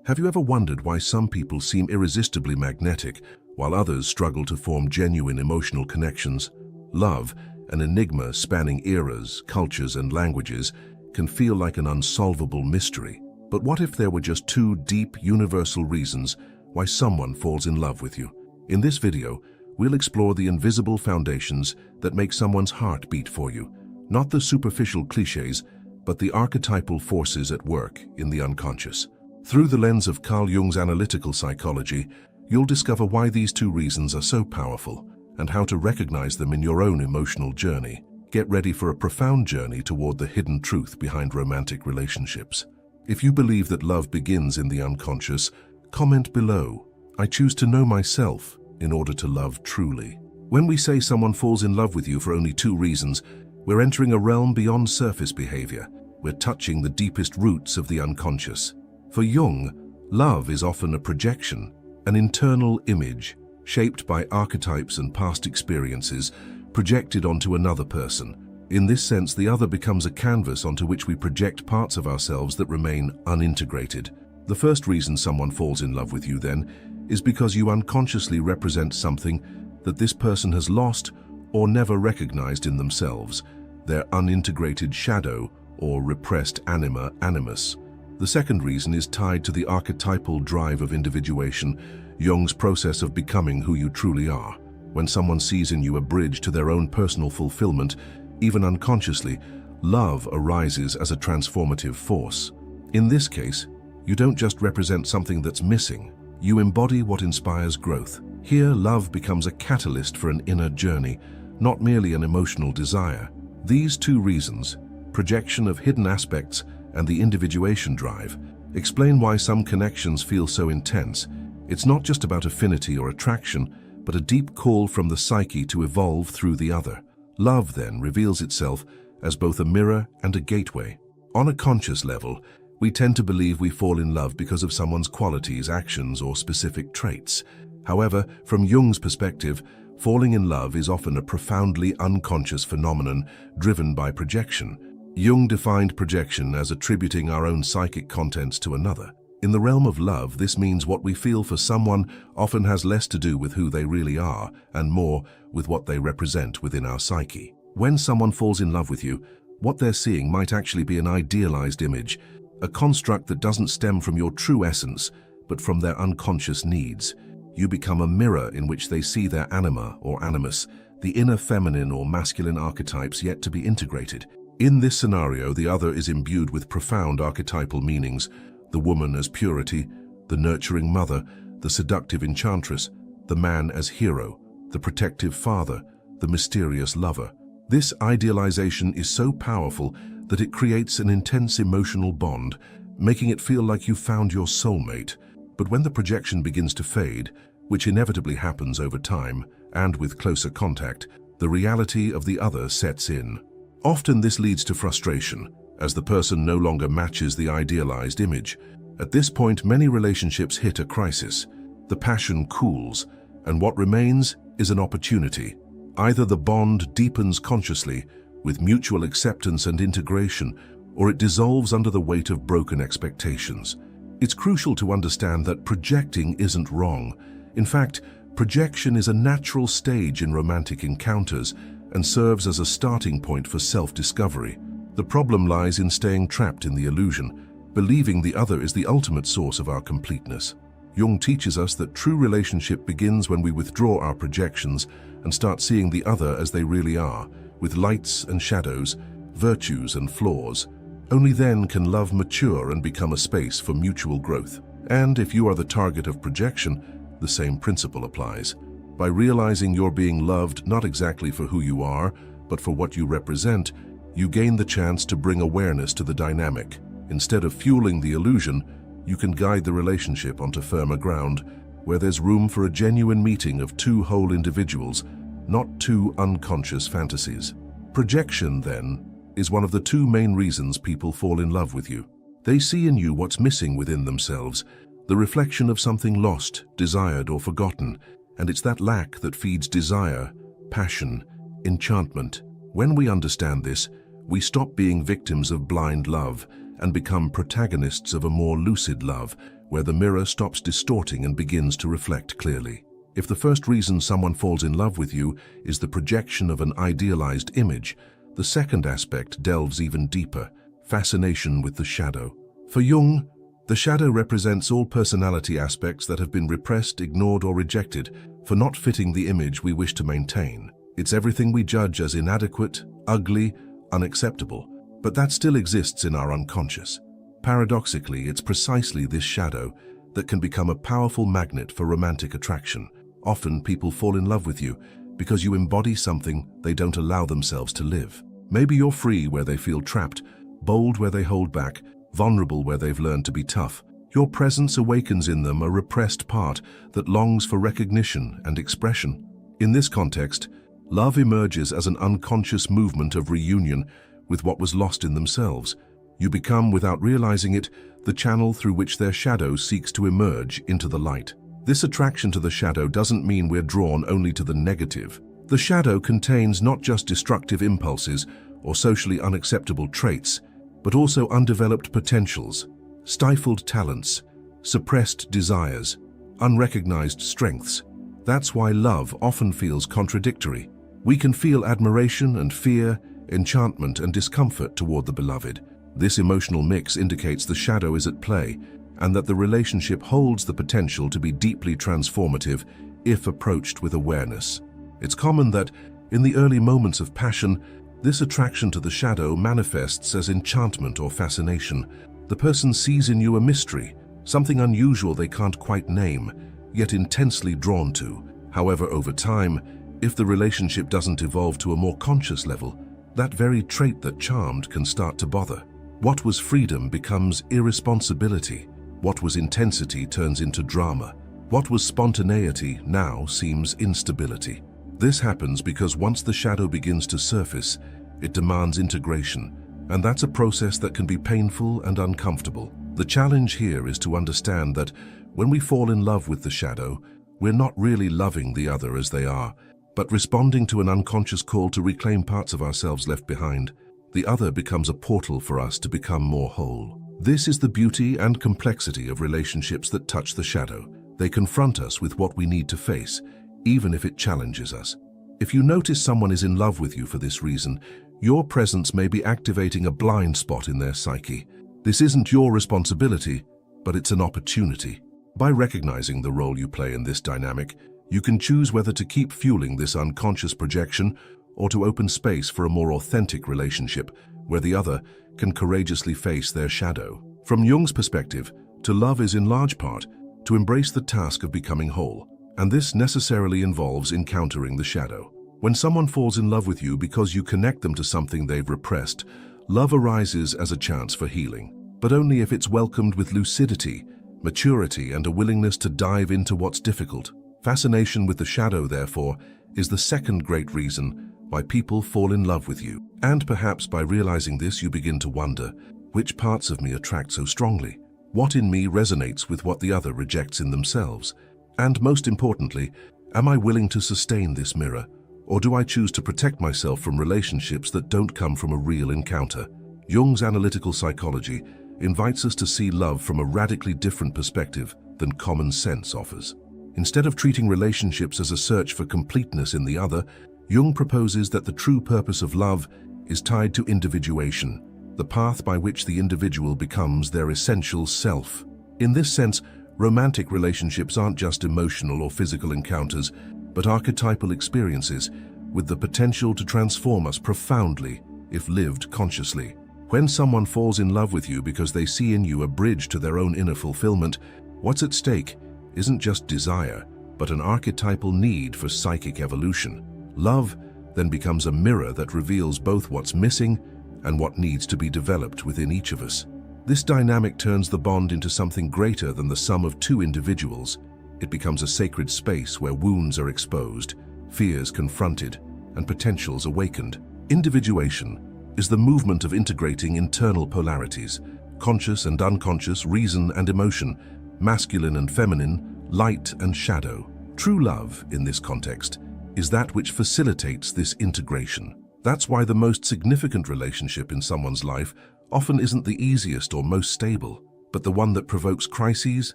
Have you ever wondered why some people seem irresistibly magnetic while others struggle to form genuine emotional connections? Love, an enigma spanning eras, cultures, and languages, can feel like an unsolvable mystery. But what if there were just two deep, universal reasons why someone falls in love with you? In this video, we'll explore the invisible foundations that make someone's heart beat for you. Not the superficial cliches, but the archetypal forces at work in the unconscious. Through the lens of Carl Jung's analytical psychology, you'll discover why these two reasons are so powerful and how to recognize them in your own emotional journey. Get ready for a profound journey toward the hidden truth behind romantic relationships. If you believe that love begins in the unconscious, comment below. I choose to know myself in order to love truly. When we say someone falls in love with you for only two reasons, we're entering a realm beyond surface behavior. We're touching the deepest roots of the unconscious. For Jung, love is often a projection, an internal image shaped by archetypes and past experiences projected onto another person. In this sense, the other becomes a canvas onto which we project parts of ourselves that remain unintegrated. The first reason someone falls in love with you, then, is because you unconsciously represent something that this person has lost or never recognized in themselves, their unintegrated shadow or repressed animus. The second reason is tied to the archetypal drive of individuation, Jung's process of becoming who you truly are. When someone sees in you a bridge to their own personal fulfillment, even unconsciously, love arises as a transformative force. In this case, you don't just represent something that's missing, you embody what inspires growth. Here, love becomes a catalyst for an inner journey, not merely an emotional desire. These two reasons, projection of hidden aspects and the individuation drive, explain why some connections feel so intense. It's not just about affinity or attraction, but a deep call from the psyche to evolve through the other. Love, then, reveals itself as both a mirror and a gateway. On a conscious level, we tend to believe we fall in love because of someone's qualities, actions, or specific traits. However, from Jung's perspective, falling in love is often a profoundly unconscious phenomenon driven by projection. Jung defined projection as attributing our own psychic contents to another. In the realm of love, this means what we feel for someone often has less to do with who they really are and more with what they represent within our psyche. When someone falls in love with you, what they're seeing might actually be an idealized image, a construct that doesn't stem from your true essence, but from their unconscious needs. You become a mirror in which they see their anima or animus, the inner feminine or masculine archetypes yet to be integrated. In this scenario, the other is imbued with profound archetypal meanings: the woman as purity, the nurturing mother, the seductive enchantress, the man as hero, the protective father, the mysterious lover. This idealization is so powerful that it creates an intense emotional bond, making it feel like you've found your soulmate. But when the projection begins to fade, which inevitably happens over time and with closer contact, the reality of the other sets in. Often this leads to frustration, as the person no longer matches the idealized image. At this point, many relationships hit a crisis. The passion cools, and what remains is an opportunity. Either the bond deepens consciously, with mutual acceptance and integration, or it dissolves under the weight of broken expectations. It's crucial to understand that projecting isn't wrong. In fact, projection is a natural stage in romantic encounters and serves as a starting point for self-discovery. The problem lies in staying trapped in the illusion, believing the other is the ultimate source of our completeness. Jung teaches us that true relationship begins when we withdraw our projections and start seeing the other as they really are, with lights and shadows, virtues and flaws. Only then can love mature and become a space for mutual growth. And if you are the target of projection, the same principle applies. By realizing you're being loved not exactly for who you are, but for what you represent, you gain the chance to bring awareness to the dynamic. Instead of fueling the illusion, you can guide the relationship onto firmer ground, where there's room for a genuine meeting of two whole individuals, not two unconscious fantasies. Projection, then, is one of the two main reasons people fall in love with you. They see in you what's missing within themselves, the reflection of something lost, desired, or forgotten, and it's that lack that feeds desire, passion, enchantment. When we understand this, we stop being victims of blind love and become protagonists of a more lucid love, where the mirror stops distorting and begins to reflect clearly. If the first reason someone falls in love with you is the projection of an idealized image, the second aspect delves even deeper: fascination with the shadow. For Jung, the shadow represents all personality aspects that have been repressed, ignored, or rejected for not fitting the image we wish to maintain. It's everything we judge as inadequate, ugly, unacceptable, but that still exists in our unconscious. Paradoxically, it's precisely this shadow that can become a powerful magnet for romantic attraction. Often people fall in love with you because you embody something they don't allow themselves to live. Maybe you're free where they feel trapped, bold where they hold back, vulnerable where they've learned to be tough. Your presence awakens in them a repressed part that longs for recognition and expression. In this context, love emerges as an unconscious movement of reunion with what was lost in themselves. You become, without realizing it, the channel through which their shadow seeks to emerge into the light. This attraction to the shadow doesn't mean we're drawn only to the negative. The shadow contains not just destructive impulses or socially unacceptable traits, but also undeveloped potentials, stifled talents, suppressed desires, unrecognized strengths. That's why love often feels contradictory. We can feel admiration and fear, enchantment and discomfort toward the beloved. This emotional mix indicates the shadow is at play and that the relationship holds the potential to be deeply transformative if approached with awareness. It's common that, in the early moments of passion, this attraction to the shadow manifests as enchantment or fascination. The person sees in you a mystery, something unusual they can't quite name, yet intensely drawn to. However, over time, if the relationship doesn't evolve to a more conscious level, that very trait that charmed can start to bother. What was freedom becomes irresponsibility. What was intensity turns into drama. What was spontaneity now seems instability. This happens because once the shadow begins to surface, it demands integration, and that's a process that can be painful and uncomfortable. The challenge here is to understand that when we fall in love with the shadow, we're not really loving the other as they are, but responding to an unconscious call to reclaim parts of ourselves left behind. The other becomes a portal for us to become more whole. This is the beauty and complexity of relationships that touch the shadow. They confront us with what we need to face, even if it challenges us. If you notice someone is in love with you for this reason, your presence may be activating a blind spot in their psyche. This isn't your responsibility, but it's an opportunity. By recognizing the role you play in this dynamic, you can choose whether to keep fueling this unconscious projection or to open space for a more authentic relationship where the other can courageously face their shadow. From Jung's perspective, to love is in large part to embrace the task of becoming whole, and this necessarily involves encountering the shadow. When someone falls in love with you because you connect them to something they've repressed, love arises as a chance for healing, but only if it's welcomed with lucidity, maturity, and a willingness to dive into what's difficult. Fascination with the shadow, therefore, is the second great reason why people fall in love with you. And perhaps by realizing this, you begin to wonder, which parts of me attract so strongly? What in me resonates with what the other rejects in themselves? And most importantly, am I willing to sustain this mirror? Or do I choose to protect myself from relationships that don't come from a real encounter? Jung's analytical psychology invites us to see love from a radically different perspective than common sense offers. Instead of treating relationships as a search for completeness in the other, Jung proposes that the true purpose of love is tied to individuation, the path by which the individual becomes their essential self. In this sense, romantic relationships aren't just emotional or physical encounters, but archetypal experiences with the potential to transform us profoundly if lived consciously. When someone falls in love with you because they see in you a bridge to their own inner fulfillment, what's at stake isn't just desire, but an archetypal need for psychic evolution. Love then becomes a mirror that reveals both what's missing and what needs to be developed within each of us. This dynamic turns the bond into something greater than the sum of two individuals. It becomes a sacred space where wounds are exposed, fears confronted, and potentials awakened. Individuation is the movement of integrating internal polarities, conscious and unconscious, reason and emotion, masculine and feminine, light and shadow. True love, in this context, is that which facilitates this integration. That's why the most significant relationship in someone's life often isn't the easiest or most stable. but the one that provokes crises,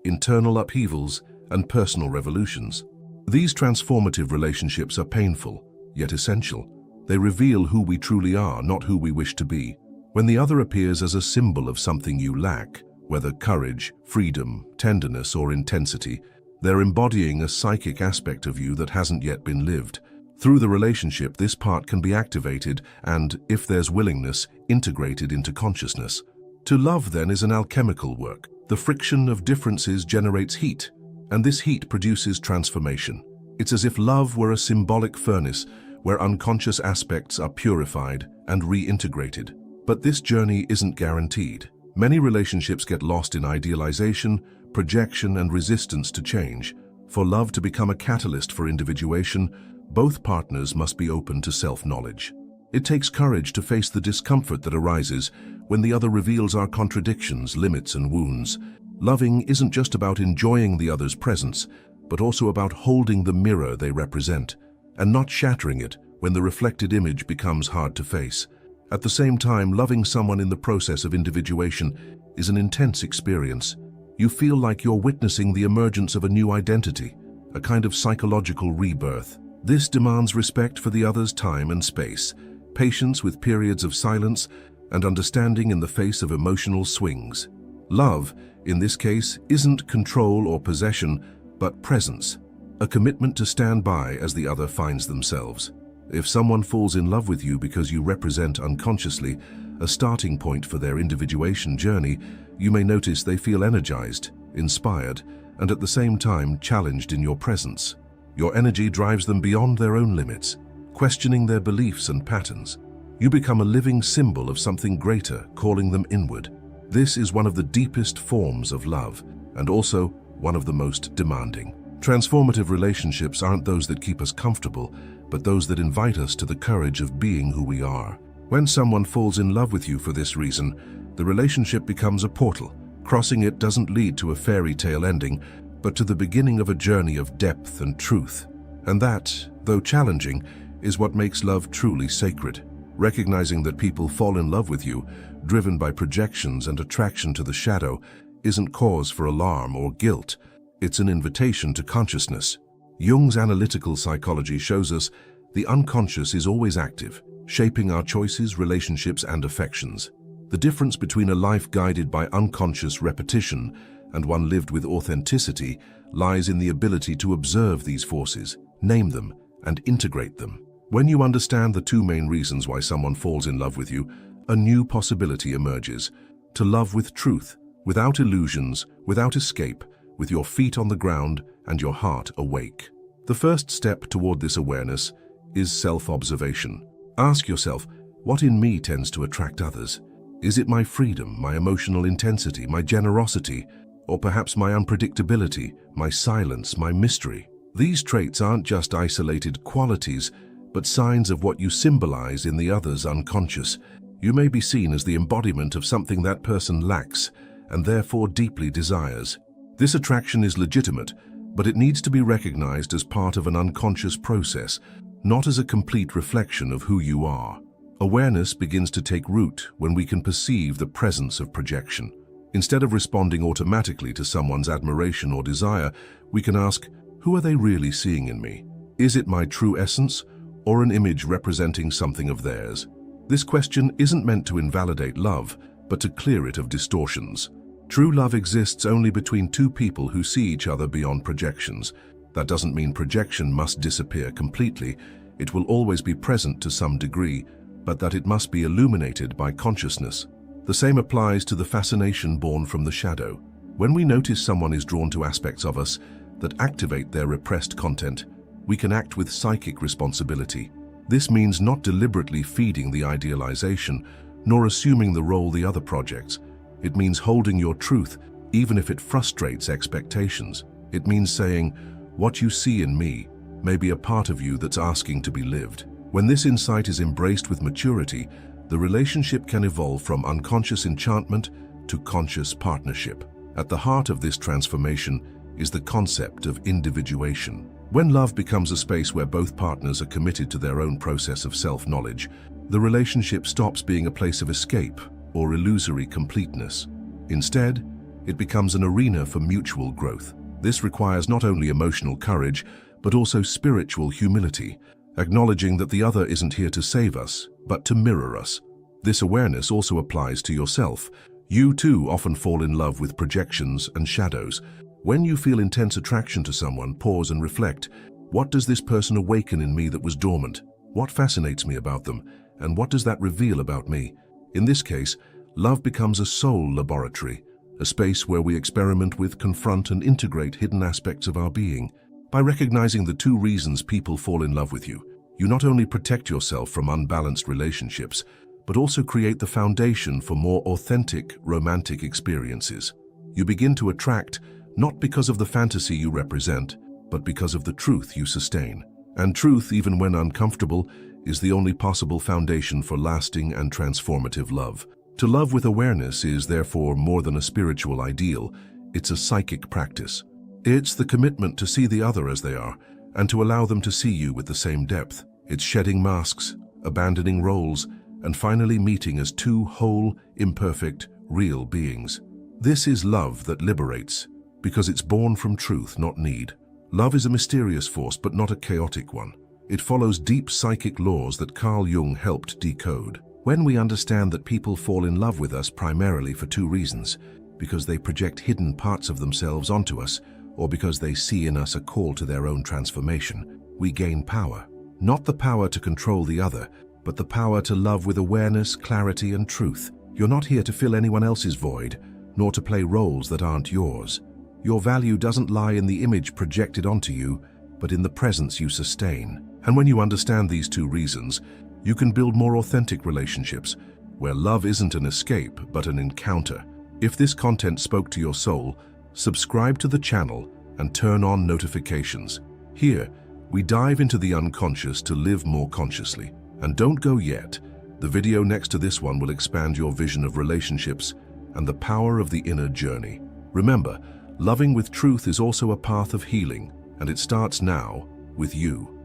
internal upheavals, and personal revolutions. These transformative relationships are painful, yet essential. They reveal who we truly are, not who we wish to be. When the other appears as a symbol of something you lack, whether courage, freedom, tenderness, or intensity, they're embodying a psychic aspect of you that hasn't yet been lived. Through the relationship, this part can be activated and, if there's willingness, integrated into consciousness. To love, then, is an alchemical work. The friction of differences generates heat, and this heat produces transformation. It's as if love were a symbolic furnace where unconscious aspects are purified and reintegrated. But this journey isn't guaranteed. Many relationships get lost in idealization, projection, and resistance to change. For love to become a catalyst for individuation, both partners must be open to self-knowledge. It takes courage to face the discomfort that arises when the other reveals our contradictions, limits, and wounds. Loving isn't just about enjoying the other's presence, but also about holding the mirror they represent, and not shattering it when the reflected image becomes hard to face. At the same time, loving someone in the process of individuation is an intense experience. You feel like you're witnessing the emergence of a new identity, a kind of psychological rebirth. This demands respect for the other's time and space, patience with periods of silence, and understanding in the face of emotional swings. Love, in this case, isn't control or possession, but presence, a commitment to stand by as the other finds themselves. If someone falls in love with you because you represent unconsciously a starting point for their individuation journey, you may notice they feel energized, inspired, and at the same time challenged in your presence. Your energy drives them beyond their own limits, questioning their beliefs and patterns. You become a living symbol of something greater, calling them inward. This is one of the deepest forms of love, and also one of the most demanding. Transformative relationships aren't those that keep us comfortable, but those that invite us to the courage of being who we are. When someone falls in love with you for this reason, the relationship becomes a portal. Crossing it doesn't lead to a fairy tale ending, but to the beginning of a journey of depth and truth. And that, though challenging, is what makes love truly sacred. Recognizing that people fall in love with you, driven by projections and attraction to the shadow, isn't cause for alarm or guilt. It's an invitation to consciousness. Jung's analytical psychology shows us the unconscious is always active, shaping our choices, relationships, and affections. The difference between a life guided by unconscious repetition and one lived with authenticity lies in the ability to observe these forces, name them, and integrate them. When you understand the two main reasons why someone falls in love with you, a new possibility emerges: to love with truth, without illusions, without escape, with your feet on the ground and your heart awake. The first step toward this awareness is self-observation. Ask yourself, what in me tends to attract others? Is it my freedom, my emotional intensity, my generosity, or perhaps my unpredictability, my silence, my mystery? These traits aren't just isolated qualities, but signs of what you symbolize in the other's unconscious. You may be seen as the embodiment of something that person lacks and therefore deeply desires. This attraction is legitimate, but it needs to be recognized as part of an unconscious process, not as a complete reflection of who you are. Awareness begins to take root when we can perceive the presence of projection. Instead of responding automatically to someone's admiration or desire, we can ask, who are they really seeing in me? Is it my true essence, or an image representing something of theirs? This question isn't meant to invalidate love, but to clear it of distortions. True love exists only between two people who see each other beyond projections. That doesn't mean projection must disappear completely. It will always be present to some degree, but that it must be illuminated by consciousness. The same applies to the fascination born from the shadow. When we notice someone is drawn to aspects of us that activate their repressed content, we can act with psychic responsibility. This means not deliberately feeding the idealization, nor assuming the role the other projects. It means holding your truth, even if it frustrates expectations. It means saying, what you see in me may be a part of you that's asking to be lived. When this insight is embraced with maturity, the relationship can evolve from unconscious enchantment to conscious partnership. At the heart of this transformation is the concept of individuation. When love becomes a space where both partners are committed to their own process of self-knowledge, the relationship stops being a place of escape or illusory completeness. Instead, It becomes an arena for mutual growth. This requires not only emotional courage, but also spiritual humility, acknowledging that the other isn't here to save us, but to mirror us. This awareness also applies to yourself. You too often fall in love with projections and shadows. When you feel intense attraction to someone, pause and reflect. What does this person awaken in me that was dormant? What fascinates me about them? And what does that reveal about me? In this case, love becomes a soul laboratory, a space where we experiment with, confront, and integrate hidden aspects of our being. By recognizing the two reasons people fall in love with you, you not only protect yourself from unbalanced relationships, but also create the foundation for more authentic, romantic experiences. You begin to attract not because of the fantasy you represent, but because of the truth you sustain. And truth, even when uncomfortable, is the only possible foundation for lasting and transformative love. To love with awareness is therefore more than a spiritual ideal, it's a psychic practice. It's the commitment to see the other as they are, and to allow them to see you with the same depth. It's shedding masks, abandoning roles, and finally meeting as two whole, imperfect, real beings. This is love that liberates, because it's born from truth, not need. Love is a mysterious force, but not a chaotic one. It follows deep psychic laws that Carl Jung helped decode. When we understand that people fall in love with us primarily for two reasons, because they project hidden parts of themselves onto us, or because they see in us a call to their own transformation, we gain power. Not the power to control the other, but the power to love with awareness, clarity, and truth. You're not here to fill anyone else's void, nor to play roles that aren't yours. Your value doesn't lie in the image projected onto you, but in the presence you sustain. And when you understand these two reasons, you can build more authentic relationships, where love isn't an escape, but an encounter. If this content spoke to your soul, subscribe to the channel and turn on notifications. Here, we dive into the unconscious to live more consciously. And don't go yet. The video next to this one will expand your vision of relationships and the power of the inner journey. Remember, loving with truth is also a path of healing, and it starts now with you.